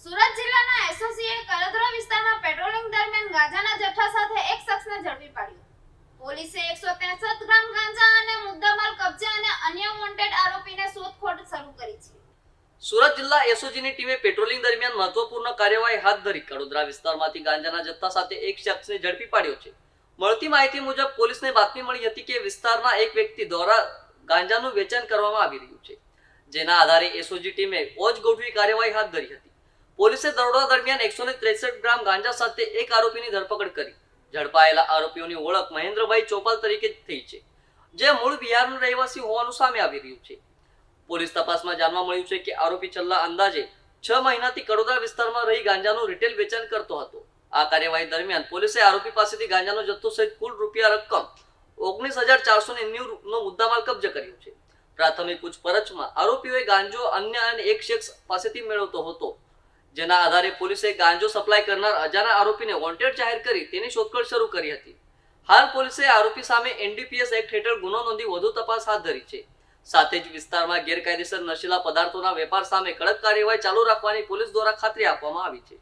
સુરત જિલ્લાના એસઓજીએ કડોદરા વિસ્તારમાં પેટ્રોલિંગ દરમિયાન ગાંજાના જથ્થા સાથે એક શખ્સને ઝડપી પાડ્યો. પોલીસે 163 ગ્રામ ગાંજા અને મુદ્દામાલ કબજે અને અન્ય વોન્ટેડ આરોપીને શોધખોળ શરૂ કરી છે. સુરત જિલ્લા એસઓજીની ટીમે પેટ્રોલિંગ દરમિયાન મહત્વપૂર્ણ કાર્યવાહી હાથ ધરી કડોદરા વિસ્તારમાંથી ગાંજાના જથ્થા સાથે એક શખ્સને ઝડપી પાડ્યો છે. મળતી માહિતી મુજબ પોલીસને બાતમી મળી હતી કે વિસ્તારના એક વ્યક્તિ દ્વારા ગાંજાનું વેચાણ કરવામાં આવી રહ્યું છે, જેના આધારે એસઓજી ટીમે ઓજ ગોઠવી કાર્યવાહી હાથ ધરી હતી. પોલીસે દરોડા દરમિયાન 163 ગ્રામ ગાંજા સાથે એક આરોપીની ધરપકડ કરી. ઝડપાયેલા આરોપીઓની ઓળખ મહેન્દ્રભાઈ ચોપાલ તરીકે થઈ છે, જે મૂળ બિહારનો રહેવાસી હોવાનું સામે આવી રહ્યું છે. પોલીસ તપાસમાં જાણવા મળ્યું છે કે આરોપી છેલ્લા અંદાજે 6 મહિનાથી કડોદરા વિસ્તારમાં રહી ગાંજાનું રિટેલ વેચાણ કરતો હતો. આ કાર્યવાહી દરમિયાન પોલીસે આરોપી પાસેથી ગાંજાનો જથ્થો સહિત કુલ રૂપિયા રકમ 19,490 નો મુદ્દામાલ કબજે કર્યો છે. પ્રાથમિક પૂછપરછમાં આરોપીઓએ ગાંજો અન્ય એક શખ્સ પાસેથી મેળવતો હતો, જેના આધારે પોલીસે ગાંજો સપ્લાય કરનાર અજાણા આરોપીને વોન્ટેડ જાહેર કરી તેની શોધખોળ શરૂ કરી હતી. હાલ પોલીસે આરોપી સામે એનડીપીએસ એક્ટ હેઠળ ગુનો નોંધી વધુ તપાસ હાથ ધરી છે. સાથે જ વિસ્તારમાં ગેરકાયદેસર નશીલા પદાર્થોના વેપાર સામે કડક કાર્યવાહી ચાલુ રાખવાની પોલીસ દ્વારા ખાતરી આપવામાં આવી છે.